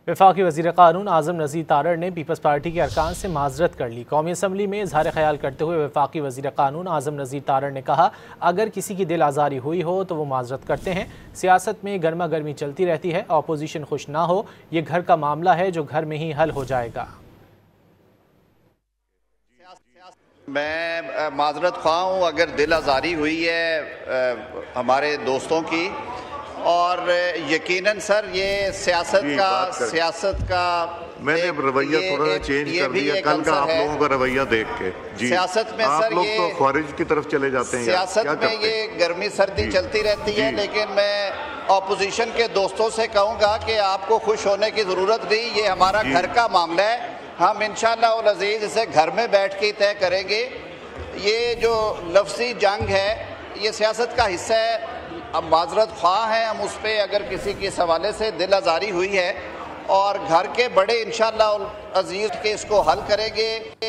वफाकी वज़ीर क़ानून आज़म नज़ीर तारड़ ने पीपल्स पार्टी के अरकान से माजरत कर ली। कौमी असम्बली में इज़हार ख्याल करते हुए वफाकी वज़ीर क़ानून आज़म नज़ीर तारड़ ने कहा, अगर किसी की दिल आज़ारी हुई हो तो वो माजरत करते हैं। सियासत में गर्मा गर्मी चलती रहती है, अपोजिशन खुश ना हो, ये घर का मामला है जो घर में ही हल हो जाएगा। मैं माजरत ख्वाह हूँ अगर दिल आज़ारी हुई है हमारे दोस्तों की, और यकीनन सर ये सियासत का मैंने रवैया थोड़ा चेंज कर दिया कल का आप लोगों का रवैया देख के। जी, सियासत में आप सर लोग ये तो ख्वारिज की तरफ चले जाते हैं। सियासत में ये गर्मी सर्दी चलती रहती है, लेकिन मैं ऑपोजिशन के दोस्तों से कहूँगा कि आपको खुश होने की ज़रूरत नहीं, ये हमारा घर का मामला है। हम इंशाअल्लाह उल अज़ीज़ इसे घर में बैठ के तय करेंगे। ये जो लफ्ज़ी जंग है ये सियासत का हिस्सा है। अब माजरत ख्वाह हैं हम उस पर, अगर किसी के हवाले से दिल आज़ारी हुई है, और घर के बड़े इंशाअल्लाह उल अज़ीज़ के इसको हल करेंगे।